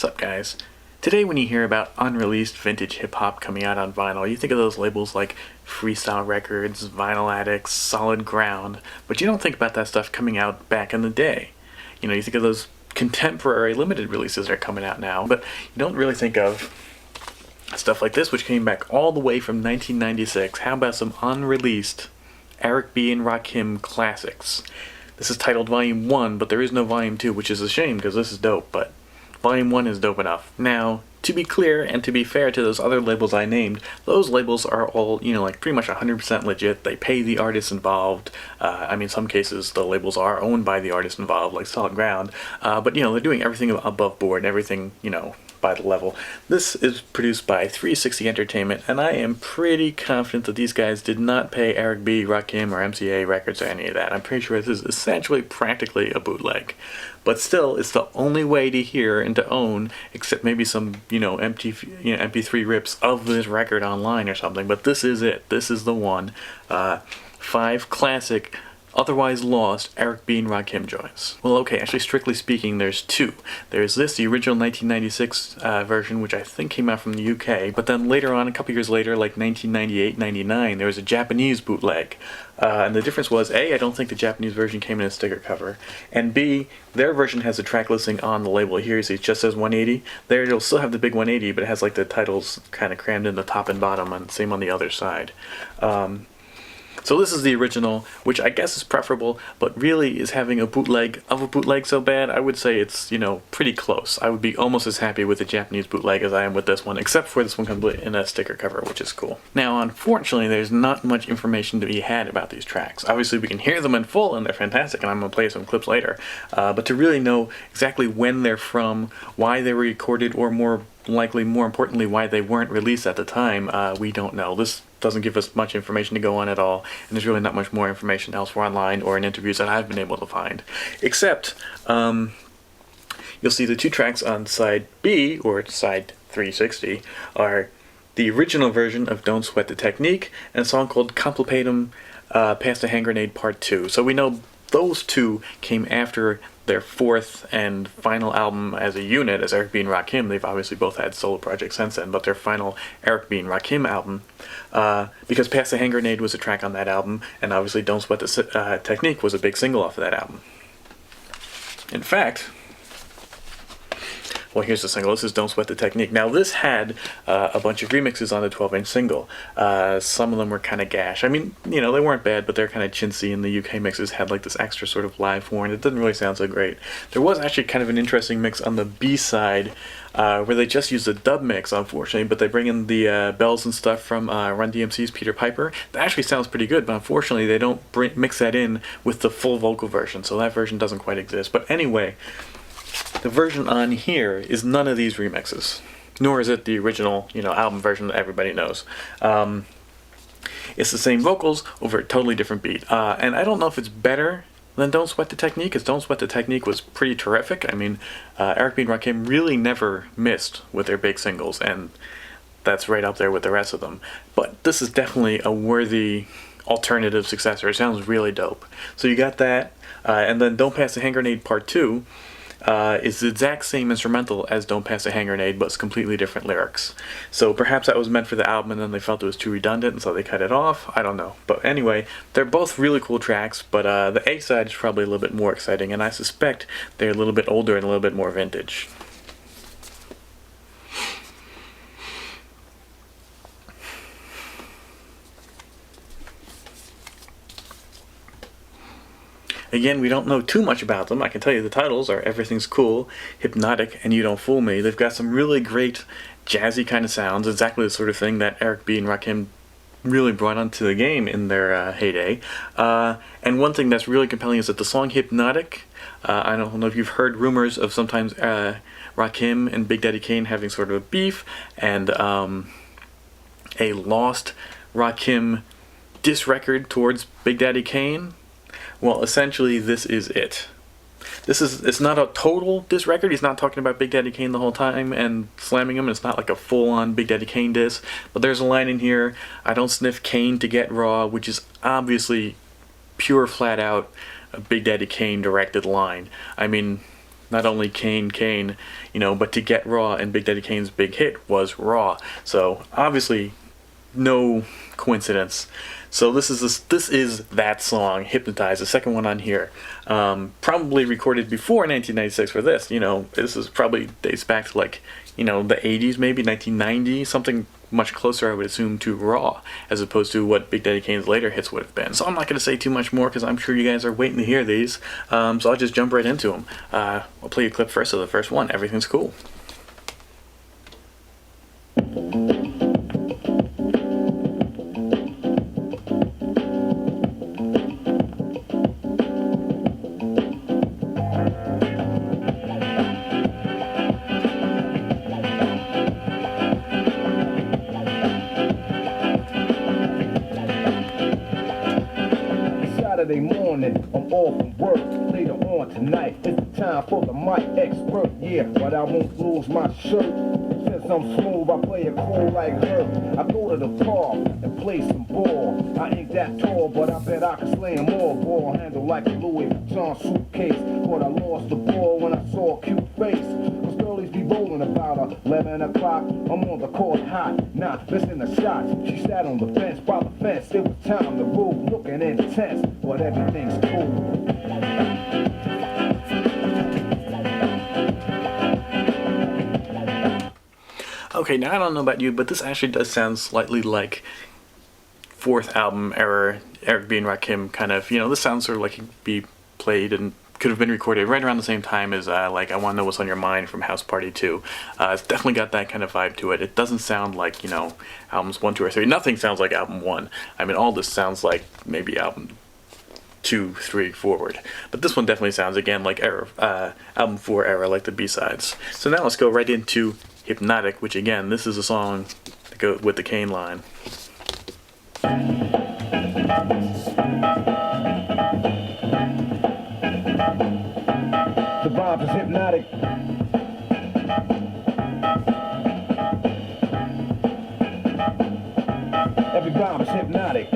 What's up, guys? Today when you hear about unreleased vintage hip-hop coming out on vinyl, you think of those labels like Freestyle Records, Vinyl Addicts, Solid Ground, but you don't think about that stuff coming out back in the day. You know, you think of those contemporary limited releases that are coming out now, but you don't really think of stuff like this, which came back all the way from 1996. How about some unreleased Eric B. and Rakim classics? This is titled Volume 1, but there is no Volume 2, which is a shame because this is dope, but Volume 1 is dope enough. Now, to be clear and to be fair to those other labels I named, those labels are all, like pretty much 100% legit. They pay the artists involved. In some cases, the labels are owned by the artists involved, like Solid Ground. But, they're doing everything above board and everything, by the level. This is produced by 360 Entertainment, and I am pretty confident that these guys did not pay Eric B., Rakim, or MCA Records or any of that. I'm pretty sure this is essentially practically a bootleg. But still, it's the only way to hear and to own, except maybe some, MP3 rips of this record online or something. But this is it. This is the one. 5 classic, otherwise lost Eric B. and Rakim joints. Well, okay, actually, strictly speaking, there's 2. There's this, the original 1996 version, which I think came out from the UK, but then later on, a couple years later, like 1998-99, there was a Japanese bootleg. And the difference was, A, I don't think the Japanese version came in a sticker cover, and B, their version has a track listing on the label here, so it just says 180. There, it'll still have the big 180, but it has like the titles kind of crammed in the top and bottom, and same on the other side. So this is the original, which I guess is preferable, but really is having a bootleg of a bootleg so bad, I would say it's, pretty close. I would be almost as happy with the Japanese bootleg as I am with this one, except for this one comes in a sticker cover, which is cool. Now, unfortunately, there's not much information to be had about these tracks. Obviously, we can hear them in full, and they're fantastic, and I'm going to play some clips later. But to really know exactly when they're from, why they were recorded, or more importantly, why they weren't released at the time, we don't know. This doesn't give us much information to go on at all, and there's really not much more information elsewhere online or in interviews that I've been able to find. Except, you'll see the 2 tracks on side B, or side 360, are the original version of Don't Sweat the Technique, and a song called Complicatum Pass the Hand Grenade Part 2. So we know those 2 came after their 4th and final album as a unit, as Eric B. and Rakim. They've obviously both had solo projects since then, but their final Eric B. and Rakim album, because Pass the Hand Grenade was a track on that album, and obviously Don't Sweat the Technique was a big single off of that album. In fact, well, here's the single. This is Don't Sweat the Technique. Now, this had a bunch of remixes on the 12-inch single. Some of them were kind of gash. I mean, they weren't bad, but they're kind of chintzy, and the UK mixes had like this extra sort of live horn. It didn't really sound so great. There was actually kind of an interesting mix on the B-side where they just used a dub mix, unfortunately, but they bring in the bells and stuff from Run DMC's Peter Piper. That actually sounds pretty good, but unfortunately they don't mix that in with the full vocal version, so that version doesn't quite exist. But anyway, the version on here is none of these remixes, nor is it the original, album version that everybody knows. It's the same vocals over a totally different beat. And I don't know if it's better than Don't Sweat the Technique, because Don't Sweat the Technique was pretty terrific. I mean, Eric B. and Rakim really never missed with their big singles, and that's right up there with the rest of them. But this is definitely a worthy alternative successor. It sounds really dope. So you got that, and then Don't Pass the Hand Grenade Part 2, is the exact same instrumental as Don't Pass a Hand Grenade, but it's completely different lyrics. So perhaps that was meant for the album and then they felt it was too redundant and so they cut it off. I don't know. But anyway, they're both really cool tracks, but the A side is probably a little bit more exciting, and I suspect they're a little bit older and a little bit more vintage. Again, we don't know too much about them. I can tell you the titles are Everything's Cool, Hypnotic, and You Don't Fool Me. They've got some really great jazzy kind of sounds, exactly the sort of thing that Eric B. and Rakim really brought onto the game in their heyday. And one thing that's really compelling is that the song Hypnotic, I don't know if you've heard rumors of sometimes Rakim and Big Daddy Kane having sort of a beef, and a lost Rakim diss record towards Big Daddy Kane. Well, essentially, this is it. It's not a total diss record. He's not talking about Big Daddy Kane the whole time and slamming him. It's not like a full-on Big Daddy Kane diss. But there's a line in here, I don't sniff Kane to get raw, which is obviously pure, flat-out Big Daddy Kane directed line. I mean, not only Kane, but to get Raw, and Big Daddy Kane's big hit was Raw. So obviously, no coincidence. So this is that song, Hypnotize, the second one on here. Probably recorded before 1996 for this. This is probably dates back to the 80s, maybe 1990, something much closer, I would assume, to Raw, as opposed to what Big Daddy Kane's later hits would have been. So I'm not going to say too much more, because I'm sure you guys are waiting to hear these. So I'll just jump right into them. I'll play a clip first of the first one, Everything's Cool. Saturday morning, I'm off from work. Later on tonight, it's the time for the mic expert. Yeah, but I won't lose my shirt. Since I'm smooth, I play it cool like her. I go to the park and play some ball. I ain't that tall, but I bet I can slay 'em all. Ball handle like a Louis Vuitton suitcase. But I lost the ball when I saw a cute face. Cause girlies be rolling about 11 o'clock. I'm on the court hot, not missing a shot. She sat on the bench by the fence. It was time to move, looking intense, but everything's cool. Okay, now I don't know about you, but this actually does sound slightly like fourth album era Eric B. and Rakim kind of. This sounds sort of like it could be played and could have been recorded right around the same time as I Want to Know What's on Your Mind from House Party 2. It's definitely got that kind of vibe to it. It doesn't sound like, albums 1, 2, or 3. Nothing sounds like album 1. I mean, all this sounds like maybe album 2, 3 forward. But this one definitely sounds, again, like album 4 era, like the B-sides. So now let's go right into Hypnotic, which, again, this is a song to go with the Kane line. The vibe is hypnotic. Every vibe is hypnotic.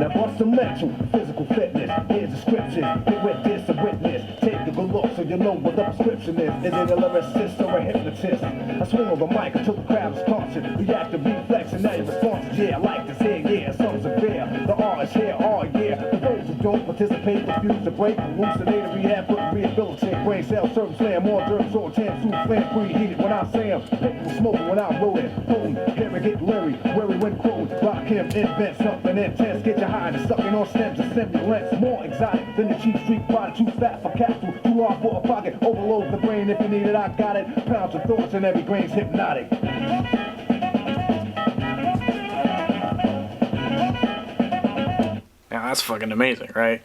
Now bust some mental, physical fitness. Here's description. Get with this a witness. Take a good look so you know what the prescription is. Is it a lyricist or a hypnotist? I swing on the mic until the crowd is conscious. React to reflex and now your response is yeah, I like this here, yeah, something's severe. The art is here, oh yeah. For those who don't participate, refuse to break, hallucinate and rehab, put rehabilitate, brain cells, certain slam, more dirt, sort, tan, suit, flame, preheated when I say 'em. People smoking when I roll it, potent, hear it get leery, worry when quoting, Rakim invent something intense, get you high and sucking on stems and stimulants, more exotic than the cheap street product, too fat for capsule, too large for a pocket, overload the brain if you need it, I got it, pounds of thoughts and every grain's hypnotic. Now that's fucking amazing, right?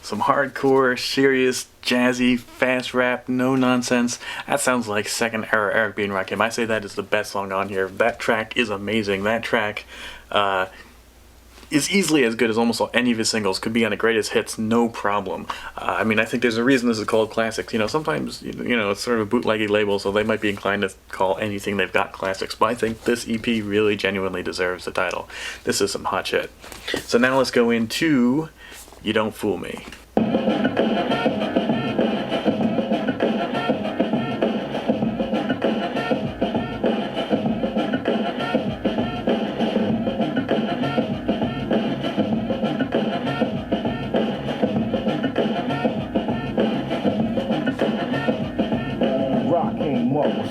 Some hardcore, serious, jazzy, fast rap, no nonsense. That sounds like second era Eric B. and Rakim. I say that is the best song on here. That track is amazing. That track is easily as good as almost any of his singles. Could be on the greatest hits, no problem. I mean, I think there's a reason this is called classics. Sometimes, it's sort of a bootleggy label, so they might be inclined to call anything they've got classics. But I think this EP really genuinely deserves the title. This is some hot shit. So now let's go into You Don't Fool Me.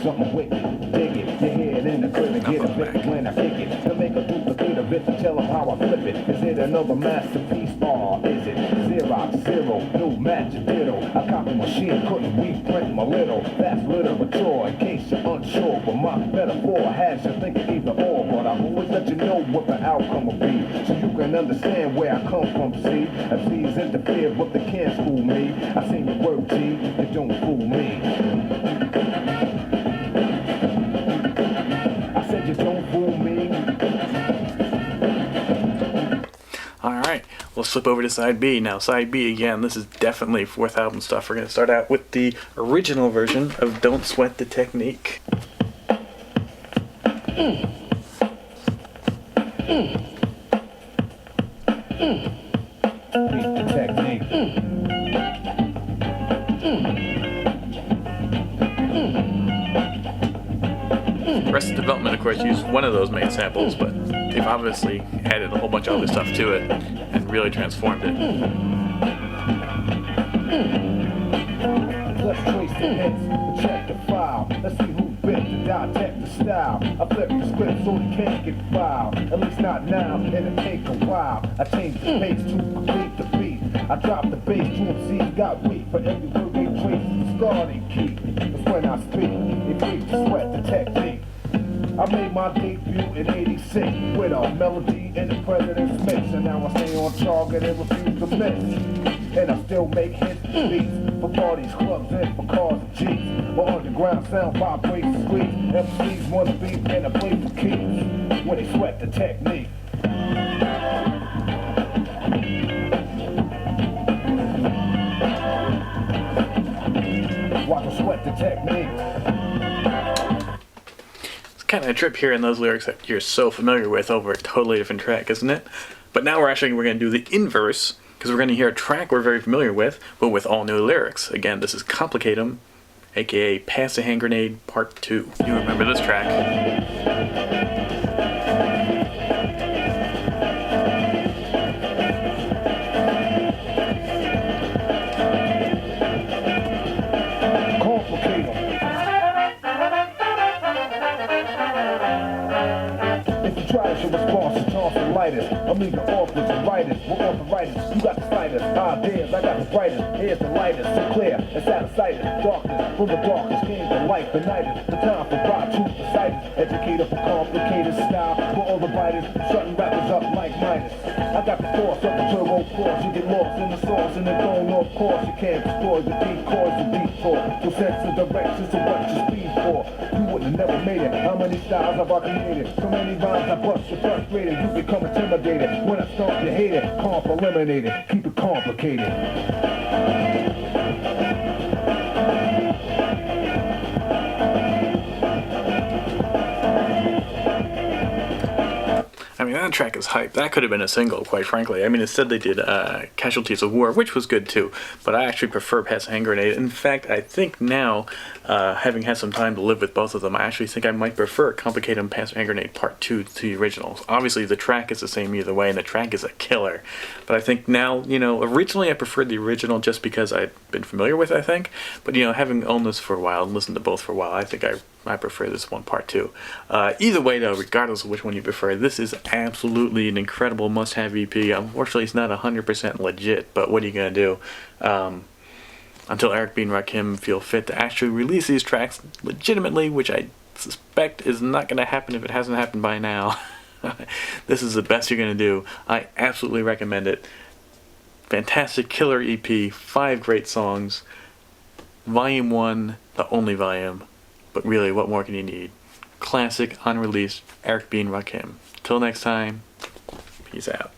Something wicked, dig it, your head in the crib and get a bit when I kick it. To make a duplicate of it, to tell them how I flip it. Is it another masterpiece or is it Xerox Zero? New magic ditto. I copy machine, couldn't reprint my little. That's literature in case you're unsure. But my metaphor has you thinking either or. But I always let you know what the outcome will be. So you can understand where I come from, see? MCs interfere, but they can't fool me. I seen your work, G, you don't fool me. You don't fool me. Alright, let's flip over to side B. Now, side B, again, this is definitely fourth album stuff. We're going to start out with the original version of Don't Sweat the Technique. Beat the technique. Arrested Development, of course, used one of those main samples, but they've obviously added a whole bunch of other stuff to it and really transformed it. Let's trace the hits, check the file. Let's see who bit to dissect the style. I flip the script so it can't get filed. At least not now, it'll take a while. I change the pace to complete the beat. I drop the bass to MC, got weak. For every word they trace is the starting key. That's when I speak, it breaks the sweat, the technique. I made my debut in '86 with a melody in the President's mix, and now I stay on target and refuse to miss. And I still make hits, beats for parties, clubs, and for cars and jeeps. My underground sound vibrates the streets. MCs wanna be and I play for keeps when they sweat the technique. Watch them sweat the technique. Kind of a trip here in those lyrics that you're so familiar with over a totally different track, isn't it? But now we're going to do the inverse, because we're going to hear a track we're very familiar with, but with all new lyrics. Again, this is Complicate 'Em, aka Pass a Hand Grenade Part 2. You remember this track. Your response is toss the lightest. I'm leaving off with the writers. We're arthritis. You got the slightest ideas. I got the brightest. Here's the lightest. So clear. It's out of sight. Darkness. From the darkness came the light. The night is the time for broad truth. The sight. Educator for complicated style. For all the writers. Shutting rappers up like Midas. I got the force of the turbo force. You get lost in the source and the throne. Of course you can't destroy the decoys you beat for. So sense the directions of what you speed for. You wouldn't have never made it. How many styles have I created? So many rhymes I bust. You're frustrated, you become intimidated. When I start, you hate it. Comp eliminated, keep it complicated. I mean, that track is hype. That could have been a single, quite frankly. I mean, instead they did Casualties of War, which was good too, but I actually prefer Pass a Hand Grenade. In fact, I think now, having had some time to live with both of them, I actually think I might prefer Complicate 'Em, Pass a Hand Grenade Part 2 to the originals. Obviously, the track is the same either way, and the track is a killer. But I think now, originally I preferred the original just because I'd been familiar with it, I think. But, having owned this for a while and listened to both for a while, I think I prefer this one Part 2. Either way, though, regardless of which one you prefer, this is absolutely an incredible must-have EP. Unfortunately, it's not 100% legit, but what are you going to do? Until Eric B. and Rakim feel fit to actually release these tracks legitimately, which I suspect is not going to happen if it hasn't happened by now. This is the best you're going to do. I absolutely recommend it. Fantastic killer EP, 5 great songs. Volume 1, the only volume. But really, what more can you need? Classic, unreleased, Eric B. and Rakim. Till next time, peace out.